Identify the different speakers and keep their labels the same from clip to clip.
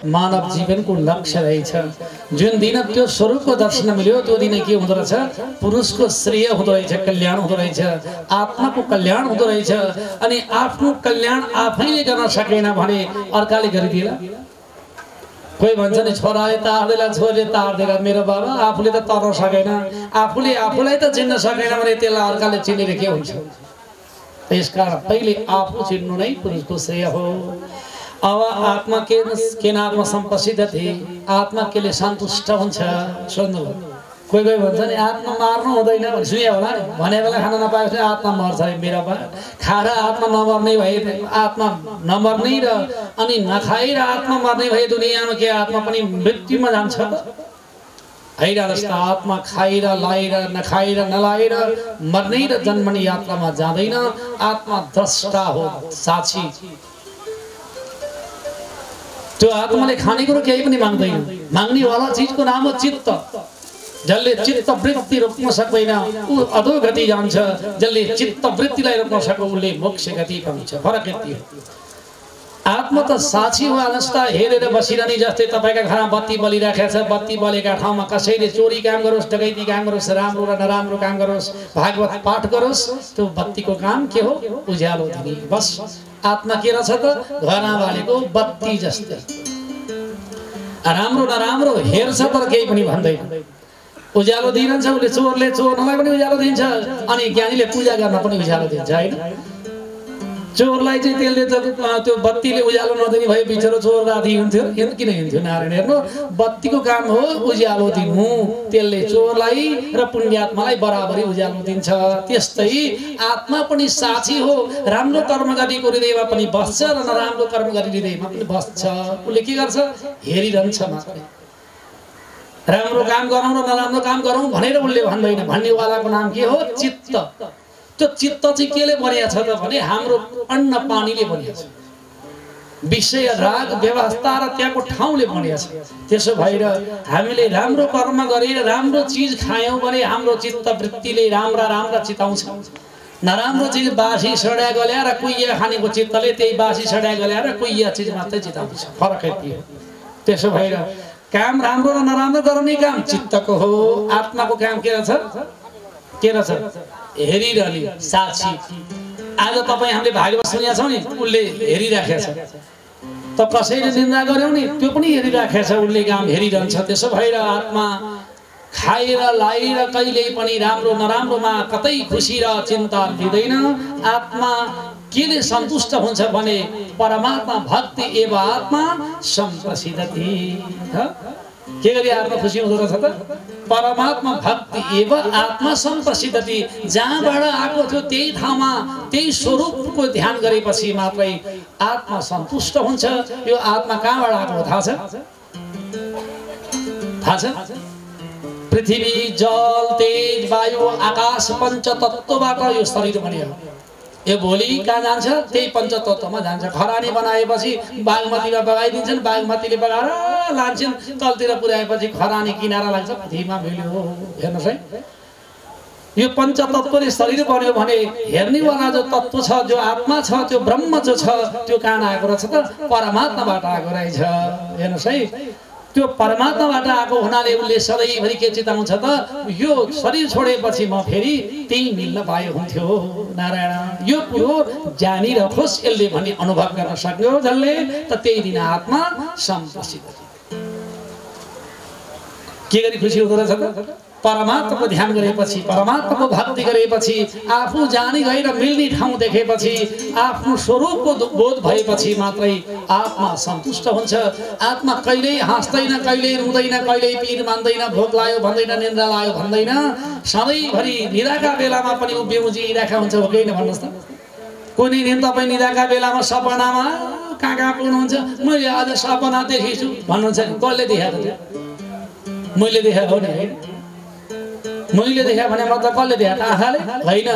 Speaker 1: मानव जीवन को लक्ष्य रहेछ जुन दिन त्यो स्वरूपको दर्शन मिल्यो त्यो दिन के हुँदो रहेछ पुरुषको श्रेय हुँदो रहेछ कल्याण हुँदो रहेछ आत्माको कल्याण हुँदो रहेछ अनि आफ्नो कल्याण आफैले गर्न सकेन भने अर्काले गरिदिएला कोही भन्छ नि छोराले तार्देला छोरीले तार्देला मेरो बाबा आफूले त तर्न सकेन आफूले आफूलाई त चिन्न सकेन भने त्यसलाई अर्काले चिनेर के हुन्छ त्यसकारण पहिले आफू चिन्नु नै पुरुषको श्रेय हो अब आत्मा के नाम संपसिद्धि आत्मा केले सन्तुष्ट हुन्छ सुन्नु कोही कोही भन्छ नि आत्मा मार्नु हुँदैन भने सुने होला नि भने बेला खाना नपाएपछि आत्मा मर्छ मेरा बा खाएर आत्मा नमर्ने भए आत्मा नमर्ने र अनि नखाएर आत्मा मर्ने भए दुनियाँमा के आत्मा पनि मृत्युमा जान्छ हैरा जस्ता आत्मा खाएर लाएर नखाएर नलाएर मर्ने र जन्मने यात्रामा जाँदैन आत्मा द्रष्टा हो साक्षी त्यो आत्माले खानेकुरो केही पनि माग्दैन माग्ने वाला चीजको नाम हो चित्त जसले चित्त वृत्ति रोक्न सक्दैन ऊ अधोगति जान्छ जसले चित्त वृत्तिलाई रोक्न सक्छ उसले मोक्ष गति पाउँछ फरक यति हो आत्मा त साक्षी हो अवस्था हेरेर बसिरहने जस्तै तपाईका घरमा बत्ती बलिराखेको छ बत्ती बलेका ठाउँमा कसैले चोरी काम गरोस् डकैती काम गरोस् राम्रो र नराम्रो काम गरोस् भागवत पाठ गरोस् त्यो बत्तीको काम के हो उज्यालो दिने बस आत्मा के रहेछ त घरमा बालेको बत्ती जस्तै राम्रो नराम्रो हेर्छ तर केही पनि भन्दैन उज्यालो दिइरहन्छ उसले चोरले चोर्नलाई पनि उज्यालो दिन्छ अनि ज्ञानीले पूजा गर्न पनि उज्यालो दिन्छ हैन चोरलाई चाहिँ त्यसले त्यो बत्तीले उज्यालो नदिने भए बिचरो चोर राति हुन्थ्यो किन हिँड्थ्यो नारायण हेर्नु बत्तीको काम हो उज्यालो दिनु त्यसले चोरलाई र पुण्यात्मालाई बराबरी उज्यालो दिन्छ त्यस्तै आत्मा पनि साक्षी हो राम्रो कर्म गर्ने गरिदिएमा पनि बस्छ र नराम्रो कर्म गरिदिएमा पनि बस्छ उसले के गर्छ हेरिरहन्छ मात्रै राम्रो काम गरौँ र नराम्रो काम गरौँ भनेर उसले भन्दैन भन्नेवालाको नाम के हो चित्त त्यो चित्त चाहिँ केले बनिया छ त भने हाम्रो अन्न पानीले बनिया छ विषय राग व्यवस्था र त्यहाँको ठाउँले बनिया छ त्यसो भएर हामीले राम्रो कर्म गरेर राम्रो चीज खायौं भने हाम्रो चित्त वृत्तिले राम्रा राम्रा चिताउँछ नराम्रो चीज बासी सड्या गल्या र कुइया खानेको चित्तले त्यही बासी सड्या गल्या र कुइया चीज मात्रै चिताउँछ फरक यति हो त्यसो भएर काम राम्रो र नराम्रो गर्ने काम चित्तको हो आत्माको काम के रहेछ हेरिरहने साक्षी आज तपाई हामीले भागवत सुनेका छौं नि उले हेरिराखेको छ त कसैले निन्दा गर्यो नि त्यो पनि हेरिराखेको छ उले काम हेरिरहन्छ त्यसो भएर आत्मा खाएर लाएर कहिल्यै पनि राम्रो नराम्रोमा कतै खुशी र चिन्ता लिँदैन आत्मा केले सन्तुष्ट हुन्छ भने परमात्मा भक्ति एव आत्मा संप्रसिद्धति के गरी आत्मा खुशी हुँदो रहेछ त परमात्मा भक्ति एव आत्मा संप्रसिद्धति जहाँबाट आएको थियो त्यही ठाउँमा त्यही स्वरूपको ध्यान गरेपछि मात्रै आत्मा सन्तुष्ट हुन्छ यो आत्मा कहाँबाट आएको थाहा छ पृथ्वी जल तेज वायु आकाश पंच तत्त्वबाट यो शरीर बन्यो यो भोलि कहाँ जान्छ त्यही पंचतत्वमा जान्छ खरानी बनाएपछि बागमतीमा बगाइदिन्छन् बागमतीले बगाएर लान्छन् तलतिर पुर्याएपछि खरानी किनारा लाग्छ पृथ्वीमा मिल्यो हेर्नुस् है यो पंचतत्वले शरीर बन्यो भने हेर्नेवाला जो तत्व छ जो आत्मा छ त्यो ब्रह्म जो छ त्यो कहाँ आएको रहेछ त परमात्माबाट आएको रहेछ हेर्नुस् है त्यो परमात्माबाट आएको हुनाले उले सधैँभरि के चिताउँछ त यो शरीर छोडेपछि म फेरि त्यही मिल्न पाए हुन्थ्यो नारायण यो कुरो जानिरहोस् यसले भनी अनुभव गर्न सक्यो जसले त त्यही दिन आत्मा संप्रसिद्ध के गरी खुसी हुँदो रहेछ त परमात्माको ध्यान गरेपछि परमात्माको भक्ति गरेपछि आफू जानी गएर मिल्ने ठाउँ देखेपछि आफ्नो स्वरूपको बोध भएपछि मात्रै आत्मा सन्तुष्ट हुन्छ आत्मा कहिल्यै हाँस्दैन कहिल्यै रुँदैन कहिल्यै पीर मान्दैन भोक लाग्यो भन्दैन निन्द्रा लाग्यो भन्दैन सधैँभरि निदाका बेलामा पनि उ बेउजिरहेका हुन्छ हो कि हैन भन्नुस् त कुनै दिन तपाई निदाका बेलामा सपनामा कहाँ कहाँ पुग्नुहुन्छ मैले आज सपना देखेको छु भन्नुहुन्छ कसले देखाएको थियो मैले देखाएको हो नि हैन मैले देखा भने मतलब कसले देखा आँखाले होइन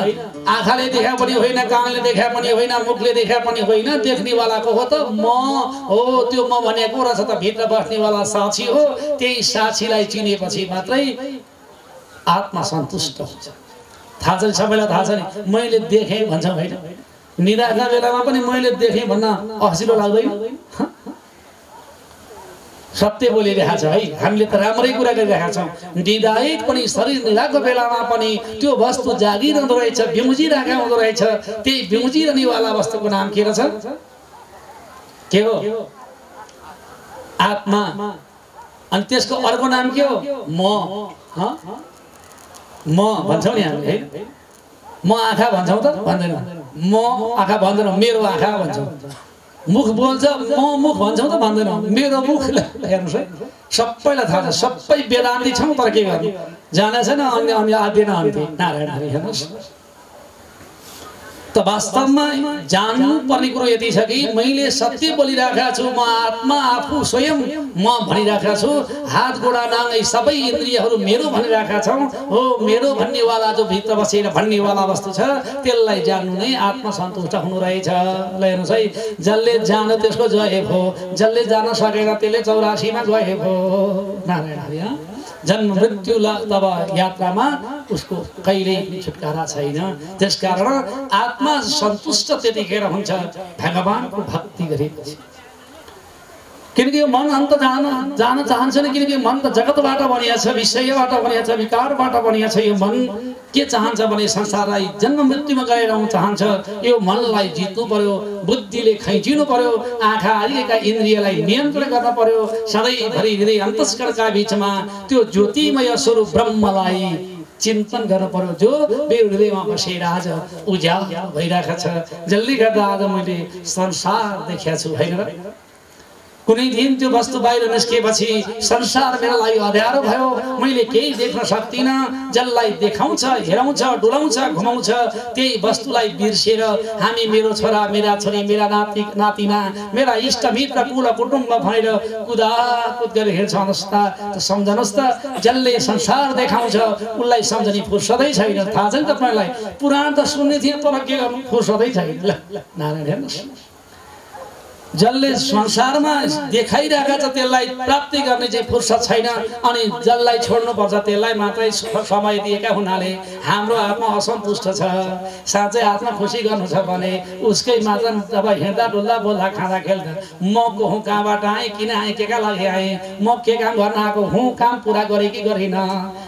Speaker 1: आँखाले देखा पनि होइन कानले देखा पनि होइन मुखले देखा पनि होइन देख्नेवालाको हो त म हो त्यो म भनेको रहेछ त भित्र बस्नेवाला साक्षी हो त्यही साक्षीलाई चिनेपछि मात्रै आत्मा सन्तुष्ट हुन्छ थाहा छ सबैलाई थाहा छ नि मैले देखेँ भन्छौँ होइन निदाका बेलामा पनि मैले देखेँ भन्न असिलो लाग्दैन सत्य बोलिरहेको छ है हामीले त राम्रै कुरा गरिरहेका छौँ निदायक पनि शरीर निदाको बेलामा पनि त्यो वस्तु जागिरहँदो रहेछ बिउजिरहेको हुँदो रहेछ त्यही बिउजिरहनेवाला वस्तुको नाम के रहेछ के हो आत्मा अनि त्यसको अर्को नाम के हो म भन्छौँ नि हामीले है म आँखा भन्छौँ त भन्दैनौँ म आँखा भन्दैनौँ मेरो आँखा भन्छौँ मुख बोल्छ म मुख भन्छौँ त भन्दैनौँ मेरो मुख हेर्नुहोस् है सबैलाई थाहा छ सबै वेदान्ती छौँ तर के गर्नु जाने छैन अन्य अन्य आद्य नअन्त्य नारायण हरि हेर्नुहोस् त वास्तवमा जान्नुपर्ने कुरो यति छ कि मैले सत्य बोलिरहेको छु म आत्मा आफू स्वयं म भनिरहेको छु हात गोडा नाङ्गै सबै इन्द्रियहरू मेरो भनिरहेका छौँ हो मेरो भन्नेवाला जो भित्र बसेर भन्नेवाला वस्तु छ त्यसलाई जान्नु नै आत्मा सन्तुष्ट हुनु रहेछ ल हेर्नुहोस् है जसले जान त्यसको जय भो जसले जान सकेन त्यसले 84 मा गए भो नारायण हरि जन्म मृत्यु तब यात्रामा उसको कहिल्यै छुटकारा छैन त्यसकारण आत्मा सन्तुष्ट त्यतिखेर हुन्छ भगवानको भक्ति गरेपछि किनकि यो मन अन्त जान चाहन्छ नि किनकि मन त जगतबाट बनिएको छ विषयबाट बनिएको छ विकारबाट बनिएको छ यो मन के चाहन्छ भने संसारलाई जन्म मृत्युमा गएर आउन चाहन्छ यो मनलाई जित्नु पर्यो बुद्धिले खैचिनु पर्यो आँखा आदिका इन्द्रियलाई नियन्त्रण गर्न पर्यो सधैँभरि हृदय अन्तस्करणका बीचमा त्यो ज्योतिमय स्वरूप ब्रह्मलाई चिन्तन गर्न पर्यो जो मेरो हृदयमा बसेर आज उज्यालो भइरहेको छ जसले गर्दा आज मैले संसार देखेको छु होइन र कुनै दिन त्यो वस्तु बाहिर निस्केपछि संसार मेरो लागि अँध्यारो भयो मैले केही देख्न सक्दिनँ जसलाई देखाउँछ हेराउँछ डुलाउँछ घुमाउँछ त्यही वस्तुलाई बिर्सेर हामी मेरो छोरा मेरा छोरी मेरा नातिना मेरा इष्टमित्र कुल कुटुम्ब भनेर कुदाकुद गरेर हिँड्छ अवस्था सम्झनुहोस् त जसले संसार देखाउँछ उसलाई सम्झने फुर्सदै छैन थाहा छ नि तपाईँलाई पुराण त सुन्ने थिएँ तर के गर्नु फुर्सदै छैन नारायण हेर्नुहोस् जसले संसारमा देखाइरहेका छ त्यसलाई प्राप्ति गर्ने चाहिँ फुर्सद छैन अनि जसलाई छोड्नुपर्छ त्यसलाई मात्रै समय दिएका हुनाले हाम्रो आत्मा असन्तुष्ट छ साँच्चै आत्मा खुसी गर्नु छ भने उसकै मात्र जब हिँड्दा डुल्दा बोल्दा खाँदा खेल्दा म को हुँ कहाँबाट आएँ किन आएँ के का लागि आएँ म के काम गर्न आएको हुँ काम पुरा गरेँ कि गरिनँ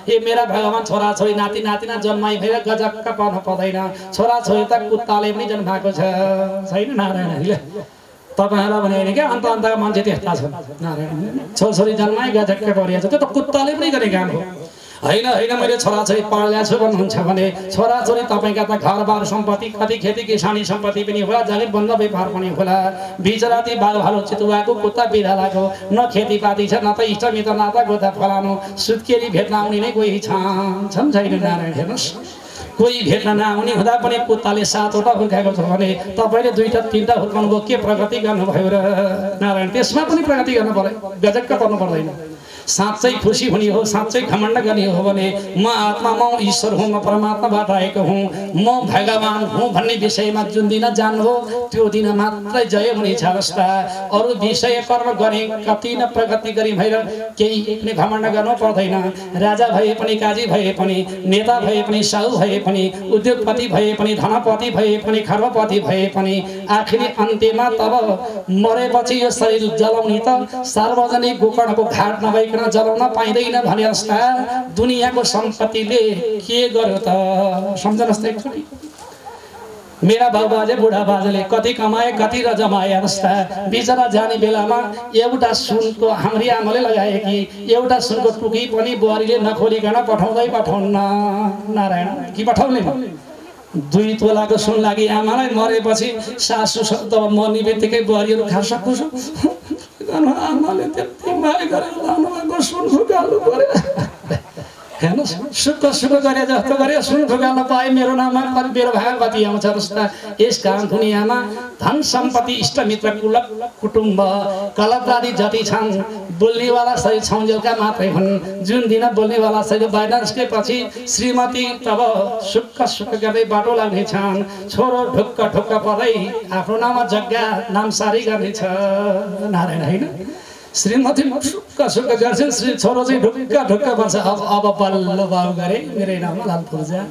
Speaker 1: ए मेरा भगवान छोराछोरी नाति नातिना जन्माइ भएर गजक्क पर्न पर्दैन छोराछोरी त कुत्ताले पनि जन्माएको छैन नारायण तपाईहरुलाई भने क्या अन्त अन्तका मान्छे त्यस्ता छन् नारायण छोरछोरी जन्माइ गजक्क परिएको छ त्यो त कुत्ताले पनि गर्ने काम हो होइन होइन मैले छोराछोरी पाल्या छु भन्नुहुन्छ भने छोराछोरी तपाईँका त घरबार सम्पत्ति कति खेती किसानी सम्पत्ति पनि होला जागिर बन्द व्यापार पनि होला बिचराती बाल भालु चितुवाको कुत्ता बिरालाको न खेतीपाती छ न त इष्टमित्र न त गोथा फलानु सुत्केरी भेट्न आउने नै कोही छन् छैन नारायण हेर्नुहोस् कोही भेट्न नआउने हुँदा पनि कुत्ताले 7 वटा हुर्काएको छ भने तपाईले 2 टा 3 टा हुर्काउनुभयो के प्रगति गर्नुभयो र नारायण त्यसमा पनि प्रगति गर्नु पर्यो गजक्क पर्नु पर्दैन साँच्चै खुसी हुने हो साँच्चै घमण्ड गर्ने हो भने म आत्मा म ईश्वर हुँ म परमात्माबाट आएको हुँ म भगवान हुँ भन्ने विषयमा जुन दिन जान्नु त्यो दिन मात्रै जय हुनेछ जस्ता अरू विषय कर्म गरे कति न प्रगति गरी भएर केही पनि घमण्ड गर्नु पर्दैन राजा भए पनि काजी भए पनि नेता भए पनि साहु भए पनि उद्योगपति भए पनि धनपति भए पनि खर्बपति भए पनि आखिरी अन्त्यमा तब मरेपछि यो शरीर जलाउने त सार्वजनिक गोकर्णको घाट नभइकन जलाउन पाइँदैन भने जस्ता दुनियाँको सम्पत्तिले के गर्यो त सम्झनुहोस् त एकचोटि मेरा बाबुबाजे बुढा बाजेले कति कमाए कति र जमाए जस्ता बिचरा जाने बेलामा एउटा सुनको हाम्री आमाले लगाए कि एउटा सुनको टुकी पनि बुहारीले नखोलिकन पठाउन्न नारायण कि पठाउने 2 तोलाको सुन लागि आमालाई मरेपछि सासु तब मर्ने बित्तिकै बुहारीहरू खास खुस आमाले त्यति माया गरेर लानुभएको सुन फुकाल्नु पर्यो हेर्नुहोस् सुख गरे जस्तो गरे सुन ठोकाल्न पाए मेरो नाममा मेरो भागवती आउँछ जस्ता यस कारण दुनियाँमा धन सम्पत्ति इष्टमित्र कुल कुटुम्ब कलत्रादि जति छन् बोल्नेवाला सही छौन्जेलका मात्रै हुन्। जुन दिन बोल्नेवाला सही बाहिर निस्केपछि श्रीमती तब सुख गर्दै बाटो लाग्नेछन्। छोरो ढुक्क ढुक्क पर्दै आफ्नो नाममा जग्गा नामसारी गर्नेछ। नारायण होइन श्रीमती सुख गर्छन्, श्री छोरो चाहिँ ढुक्क ढुक्क पर्छ। अब बल्ल बाबु गरे मेरै नाममा लाल पूर्जा।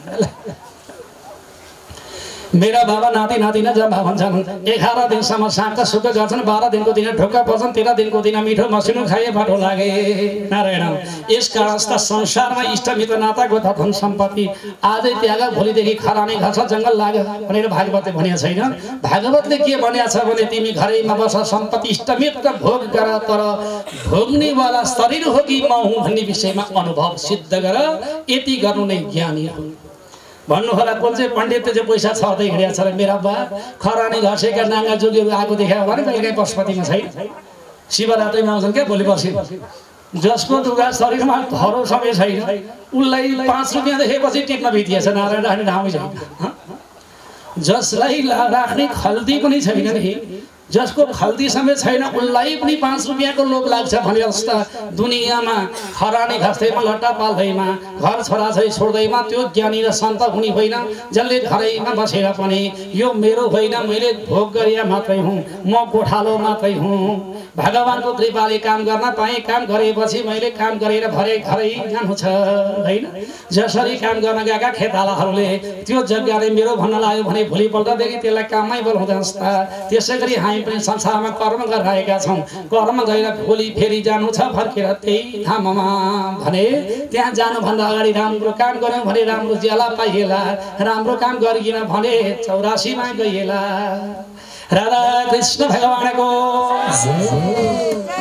Speaker 1: मेरा बाबा नाति नातिना जम्मा भन्छन् 11 दिनसम्म साँक सुख गर्छन्, 12 दिनको दिन ढुक्क पर्छन्, 13 दिनको दिन मिठो मसिनो खाए बाटो लागे। नारायण यस कारण संसारमा इष्टमित्र नाताको धन सम्पत्ति आजै त्याग भोलिदेखि खरानी घाँस जङ्गल लाग्यो भनेर भागवतले भनेको छैन। भागवतले के भनेको छ भने तिमी घरैमा बस सम्पत्ति इष्टमित्र भोग गर, तर भोग्नेवाला शरीर हो कि म हुँ भन्ने विषयमा अनुभव सिद्ध गर। यति गर्नु नै ज्ञानी हो। भन्नु होला कुन चाहिँ पण्डितले चाहिँ पैसा छर्दै हिँडेको छ र मेरा बा खरानी घसेका नाङ्गा जोगीहरू आएको देखायो भने कहिलेकाहीँ पशुपतिमा छैन। शिवरात्रिमा आउँछन् क्या भोलि पर्सि। जसको दुगा शरीरमा धरो समय छैन उसलाई 5 रुपियाँ देखेपछि टिप्न बितिएछ। नारायण राख्ने ठाउँमै छैन। जसलाई राख्ने खल्ती पनि छैन नि, जसको खल्ती समेत छैन उसलाई पनि 5 रुपियाँको लोभ लाग्छ भने जस्ता दुनियाँमा खरानी घस्दैमा लट्टा पाल्दैमा घर छोराछोरी छोड्दैमा त्यो ज्ञानी र सन्त हुने होइन। जसले घरैमा बसेर पनि यो मेरो होइन, मैले भोग गरिया मात्रै हुँ, म गोठालो मात्रै हुँ। भगवानको कृपाले काम गर्न पाएँ, काम गरेपछि मैले काम गरेर भरे घरै जानु छ होइन। जसरी काम गर्न गएका खेतालाहरूले त्यो जग्गाले मेरो भन्न लाग्यो भने भोलिपल्टदेखि त्यसलाई काममै बोलाउँदा जस्ता त्यसै गरी हामी पनि संसारमा कर्म गरिरहेका छौँ। कर्म गरेर भोलि फेरि जानु छ फर्केर त्यही धाममा भने त्यहाँ जानुभन्दा अगाडि राम्रो काम गऱ्यौँ भने राम्रो ज्याला पाइएला, राम्रो काम गरिकन भने 84 मा गइएला। राधा कृष्ण भगवानको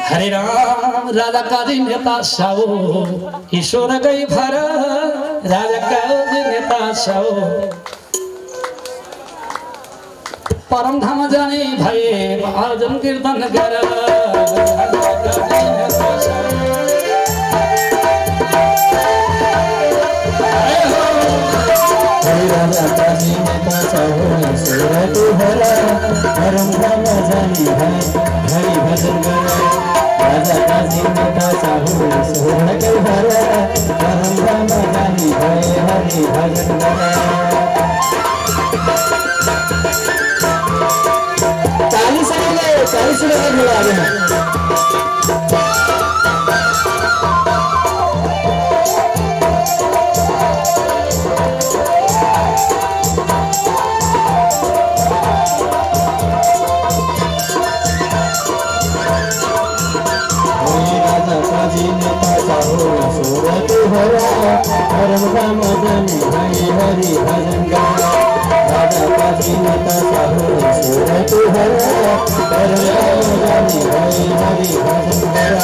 Speaker 1: हरे राम। राजा काजी नेता साओ ईश्वर गई भर, राजा काजी नेता साओ परम धाम जाने भए भजन कीर्तन गर।
Speaker 2: राजा काजी नेता साओ ईश्वर गई भर, परम धाम जाने भए हरि भजन गर। राजा काजी नेता साओ ईश्वर गई भर, परम धाम जाने भए हरि भजन गर। चालीस रुपये मिला रहे हैं। राजा काजी नेता साओ ईश्वर गई भर, परम धाम जाने भए हरि भजन गर। राजा काजी नेता साओ ईश्वर गई भर, परम धाम जाने भए हरि भजन गर।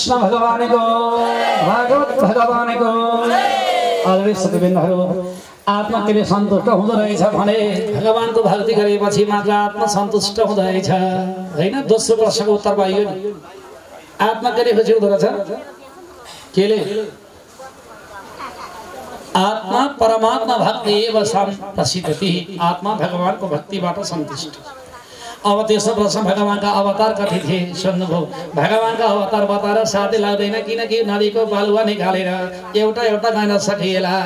Speaker 1: भगवान को भागवत भगवान को आदरणीय सतीबिन्दुहरु आत्मा के लिए सन्तुष्ट हुँदो रहेछ भने भगवानको भक्ति गरेपछि मात्र आत्मा सन्तुष्ट हुँदो रहेछ हैन। दोस्रो प्रश्नको उत्तर पाइयो नि। आत्मा के लिए खुसी हुँदो रहेछ केले? आत्मा परमात्मा भक्ति एव संप्रसिद्धति। आत्मा भगवानको भक्तिबाट सन्तुष्ट। अब तेस्रो प्रश्न भगवानका अवतार कति थिए सुन्नुभयो। भगवानका अवतार बताएर साथै लाग्दैन, किनकि नदीको बालुवा निकालेर एउटा एउटा गर्न सकिएला।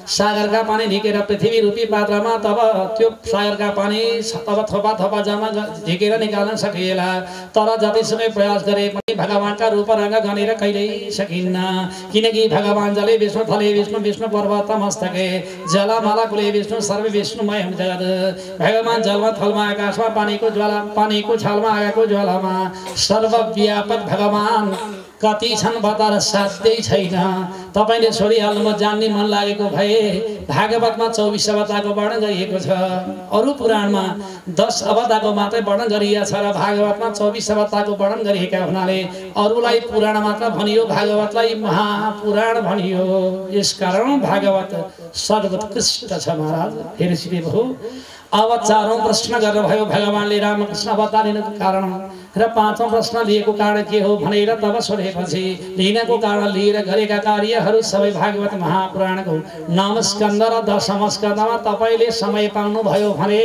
Speaker 1: सागरका पानी ढिकेर पृथ्वी रूपी पात्रमा तब त्यो सागरका पानी तब थोपा थोपा जमा ढिकेर निकाल्न सकिएला। तर जतिसुकै प्रयास गरे पनि भगवानका रूप रंग गनेर कहिल्यै सकिन्न। किनकि भगवान जले विष्णु थले विष्णु विष्णु पर्वत मस्तके जलमाला कुले विष्णु सर्व विष्णुमय जगत। भगवान जलमा थलमा आकाशमा पानीको ज्वाला पानीको छालमा आगोको ज्वालामा सर्वव्यापक भगवान कति छन् बताएर साध्यै छैन। तपाईले छोडिहाल्नु म जान्ने मन लागेको भए भागवतमा 24 अवतारको वर्णन गरिएको छ। अरु पुराणमा 10 अवतारको मात्रै वर्णन गरिएको छ र भागवतमा 24 अवतारको वर्णन गरिएका हुनाले अरुलाई पुराण मात्र भनियो, भागवतलाई महापुराण भनियो। यसकारण भागवत सर्वोत्कृष्ट छ महाराज। फेरि सिधै भयो। अब 4औं प्रश्न गरेर भयो भगवानले रामकृष्ण अवतार लिनको कारण र 5औं प्रश्न लिएको कारण के हो भनेर तब सोधेपछि लिनको कारण लिएर गरेका कार्यहरू सबै भागवत महापुराणको 9 स्कन्द र 10औं स्कन्दमा तपाईले समय पाउनु भयो भने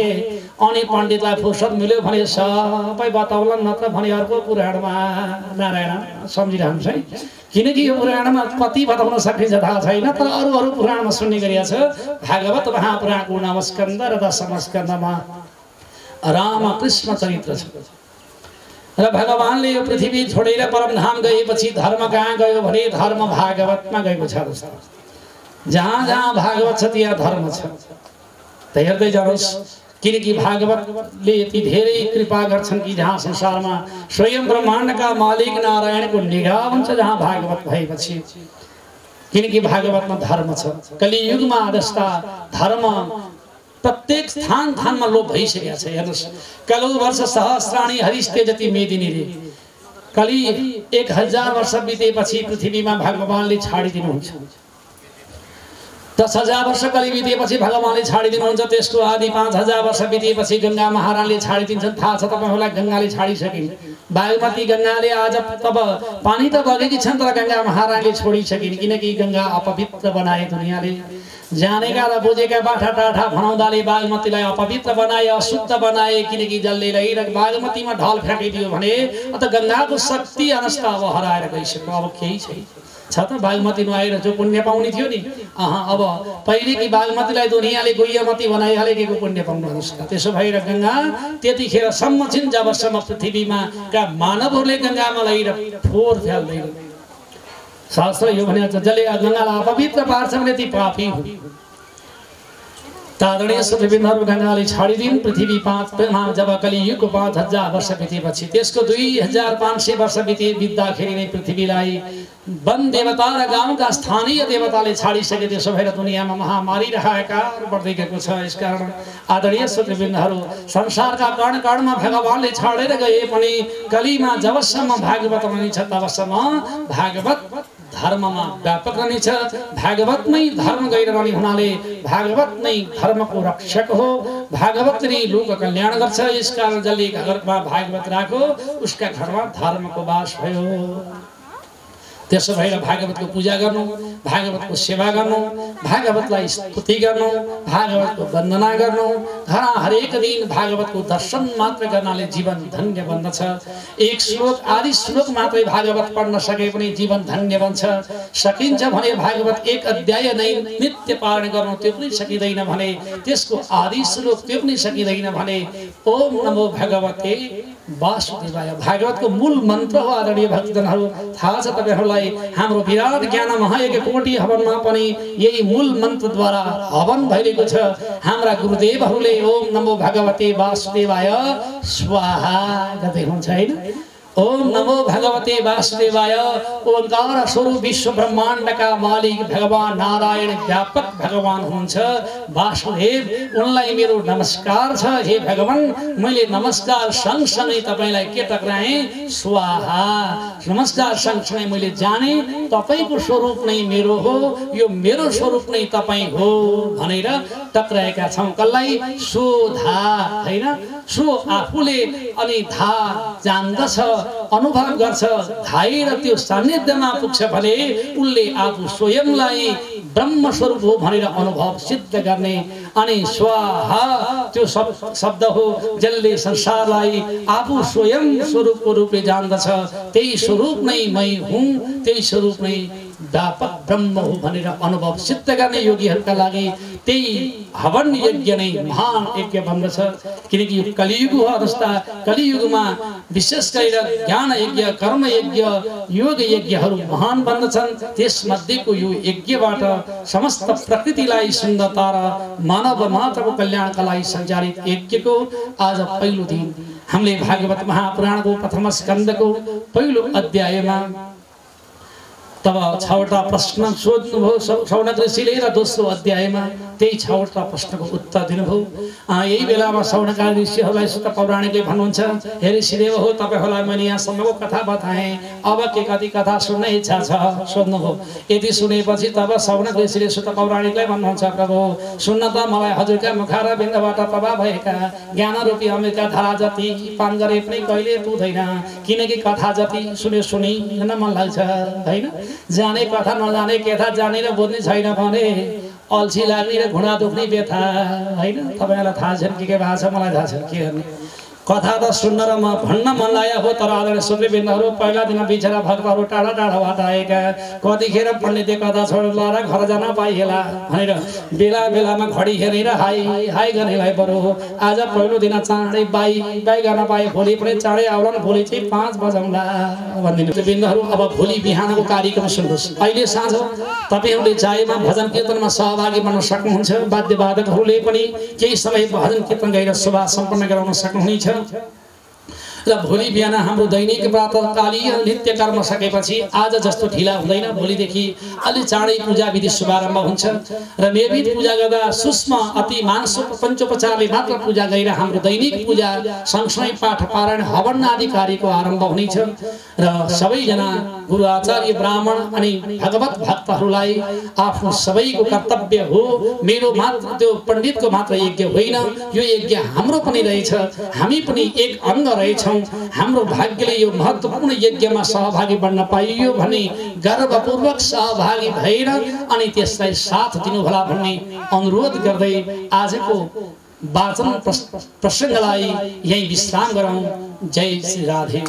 Speaker 1: अनि पण्डितलाई फुर्सद मिल्यो भने सबै बताउलन, नत्र भने अर्को पुराणमा नारायण सम्झिरहन्छ है। किनकि यो पुराणमा कति बताउन सकिन्छ थाहा छैन, तर अरू पुराणमा सुन्ने गरिएको छ। भागवत महापुराणको 9 स्कन्द र 10औं स्कन्दमा रामकृष्ण चरित्र छ। र भगवानले यो पृथ्वी छोडेर परमधाम गएपछि धर्म कहाँ गयो भने धर्म भागवतमा गएको छ। जहाँ जहाँ भागवत छ त्यहाँ धर्म छ। त हेर्दै जानुहोस्। किनकि भागवतले यति धेरै कृपा गर्छन् कि जहाँ संसारमा स्वयं ब्रह्माण्डका मालिक नारायणको निगाह हुन्छ जहाँ भागवत भएपछि। किनकि भागवतमा धर्म छ। कलियुगमा जस्ता धर्म प्रत्येक स्थान स्थानमा लोप भइसकेको छ। हेर्नुहोस्, कलौ वर्ष सहस्राणी हरिस्ते जति मेदिनीले कलि 1000 वर्ष बितेपछि पृथ्वीमा भगवानले छाडिदिनुहुन्छ। 10,000 वर्ष कलि बितेपछि भगवानले छाडिदिनुहुन्छ। त्यसको आदि 5,000 वर्ष बितेपछि गंगा महारानीले छाडिदिन्छन्। थाहा छ तपाईहरुलाई गंगाले छाडिसकिन्। बागमती गंगाले आज तब पानी त बगेकी छन् तर गंगा महारानीले छोडिसकिन्। किनकि गंगा अपवित्र बनाए दुनियाँले। जानेका र बुझेका बाठा टाठा भनाउँदाले बागमतीलाई अपवित्र बनाए, अशुद्ध बनाए। किनकि जसले ल्याएर बागमतीमा ढल फ्याँकिदियो भने त गंगाको शक्ति अनस्त अब हराएर गइसक्यो। अब केही छैन छ त। बागमती नुहाएर जो पुण्य पाउने थियो नि, अब पहिले कि बागमतीलाई दुनियाँले गुह्यमती बनाइहालेको पुण्य पाउनुहोस्। त्यसो भएर गंगा त्यतिखेर सम्म छिन् जबसम्म पृथ्वीमा का मानवहरूले गंगामा ल्याएर फोहोर फ्याल्दैन। शास्त्र यो भने जसले गंगालाई अपवित्र पार्छ भने ती पापी हुन्। आदरणीय श्रोतृवृन्दहरु, गंगाले छाडिदिन् पृथ्वी 5 जब कलियुगको 5000 वर्ष बितेपछि। त्यसको 2500 वर्ष बित्दाखेरि नै पृथ्वीलाई वन देवता र गाउँका स्थानीय देवताले छाडिसके। त्यसो भएर दुनियाँमा महामारी र हाहाकार बढ्दै गएको छ। यसकारण आदरणीय श्रोतृवृन्दहरु, संसारका कण कणमा भगवानले छाडेर गए पनि कलिमा जबसम्म भागवत रहनेछ तबसम्म भागवत धर्ममा व्यापक रहनेछ। भागवतमै धर्म गइरहने हुनाले भागवत नै धर्मको रक्षक हो। भागवत नै लोक कल्याण गर्छ। यसकारण जसले घरमा भागवत राख्यो उसका घरमा धर्मको वास भयो। त्यसो भएर भागवतको पूजा गर्नु, भागवतको सेवा गर्नु, भागवतलाई स्तुति गर्नु, भागवतको वन्दना गर्नु, हरेक दिन भागवतको दर्शन मात्र गर्नाले जीवन धन्य बन्दछ। एक श्लोक आदि श्लोक मात्रै भागवत पढ्न सके पनि जीवन धन्य बन्छ। सकिन्छ भने भागवत एक अध्याय नै नित्य पारायण गर्नु त्यो पनि सकिँदैन भने त्यसको आदि श्लोक त्यो पनि सकिँदैन भने ओम नमो भगवते वासुदेवाय भागवतको मूल मन्त्र हो। आदरणीय भक्तजनहरू, थाहा छ तपाईहरुलाई हाम्रो विराट ज्ञान महायज्ञ कोटि हवनमा पनि यही मूल मन्त्रद्वारा हवन भइरहेको छ। हाम्रा गुरुदेवहरूले ओम नमो भगवते वासुदेवाय स्वाहा गर्दै हुन्छ हैन। ओम नमो भगवते वासुदेवाय। ओंकार स्वरूप विश्व ब्रह्माण्डका मालिक भगवान नारायण व्यापक भगवान हुनुहुन्छ वासुदेव। उनलाई मेरो नमस्कार छ। हे भगवान, मैले नमस्कार सँगसँगै तपाईलाई के टक्राएँ? स्वाहा। नमस्कार सँगसँगै मैले जाने तपाईको स्वरूप नै मेरो हो, यो मेरो स्वरूप नै तपाई हो भनेर टक्राएका छौं। कसलाई? सोधा हैन, सो आफूले अनि धा जान्दछ, अनुभव गर्छ। धाएर त्यो सान्निध्यमा पुग्छ भने उनले आफू स्वयंलाई ब्रह्म स्वरूप हो भनेर अनुभव सिद्ध गर्ने। अनि स्वाहा त्यो शब्द हो जसले संसारलाई आफू स्वयं स्वरूपको रूपले जान्दछ। त्यही स्वरूप नै मै हुँ, त्यही स्वरूप नै व्यापक ब्रह्म हो भनेर अनुभव सिद्ध गर्ने योगीहरूका लागि त्यही हवन यज्ञ नै महान यज्ञ बन्दछ। किनकि यो कलियुग हो अवस्था, कलियुगमा विशेष गरेर ज्ञान यज्ञ, कर्म यज्ञ, योग यज्ञहरू महान बन्दछन्। त्यसमध्येको यो यज्ञबाट समस्त प्रकृतिलाई सुन्दरता र मानव मात्रको कल्याणका लागि सञ्चालित यज्ञको आज पहिलो दिन हामीले भागवत महापुराणको प्रथम स्कन्धको पहिलो अध्यायमा तब 6वटा प्रश्न सोध्नुभयो शौनक ऋषिले र दोस्रो अध्यायमा त्यही 6वटा प्रश्नको उत्तर दिनुभयो। यही बेलामा शौनक ऋषिहरूलाई सुत पौराणिकले भन्नुहुन्छ, हे ऋषिदेव हो, तपाईहरूलाई मैले यहाँसम्मको कथा बताएँ, अब के कति कथा सुन्ने इच्छा छ सोध्नुभयो। यति सुनेपछि तब शौनक ऋषिले सुत पौराणिकलाई भन्नुहुन्छ, प्रभु सुन्न त मलाई हजुरका मुख र बिन्दबाट प्रभाव भएका ज्ञानरूपी अमृतका धारा जति पान गरे पनि कहिले पुग्दैन। किनकि कथा जति सुनि मन लाग्छ होइन, जाने कथा नजाने कथा जानेर बुझ्ने छैन भने अल्छी लाग्ने र घुँडा दुख्ने व्यथा होइन। तपाईँलाई थाहा छ के भएको छ, मलाई थाहा छ के गर्ने। कथा त सुन्न र म भन्न मन लाग्यो हो, तर आदरणीय सूर्यबिन्दहरू पहिला दिन बिचरा भक्तहरू टाढा टाढाबाट आएका, कतिखेर पण्डितले कथा छोडेर लाएर घर जान पाइएला भनेर बेला बेलामा घडी हेरेर हाई हाई गर्नेलाई बरु आज पहिलो दिन चाँडै बाई गर्न पाए, भोलि पनि चाँडै आउलान्, भोलि चाहिँ 5 बजाउँला भनिदिनु। बिन्दहरू अब भोलि बिहानको कार्यक्रम सुन्नुहोस्। अहिले साँझ तपाईँहरूले चाहेमा भजन कीर्तनमा सहभागी बन्न सक्नुहुन्छ। वाद्यवादकहरूले पनि केही समय भजन कीर्तन गरेर शोभा सम्पन्न गराउन सक्नुहुनेछ। र भोलि बिहान हाम्रो दैनिक प्रातःकालीय नित्य कर्म सकेपछि आज जस्तो ढिला हुँदैन, भोलिदेखि अलि चाँडै पूजा विधि शुभारम्भ हुन्छ र नियमित पूजा गर्दा सूक्ष्म अति मानसिक पञ्चोपचारले मात्र पूजा गरेर हाम्रो दैनिक पूजा सँगसँगै पाठ पारायण हवन आदि कार्यको आरम्भ हुनेछ। र सबैजना गुरु आचार्य ब्राह्मण अनि भगवत भक्तहरूलाई आफ्नो सबैको कर्तव्य हो, मेरो मात्र त्यो पण्डितको मात्र यज्ञ होइन, यो यज्ञ हाम्रो पनि रहेछ, हामी पनि एक अङ्ग रहेछौँ। हाम्रो भाग्यले यो महत्त्वपूर्ण यज्ञमा सहभागी बन्न पाइयो भने गर्वपूर्वक सहभागी भएर अनि त्यसलाई साथ दिनुहोला भन्ने अनुरोध गर्दै आजको वाचन प्रसङ्गलाई यही विश्राम गरौँ। जय श्री राधे।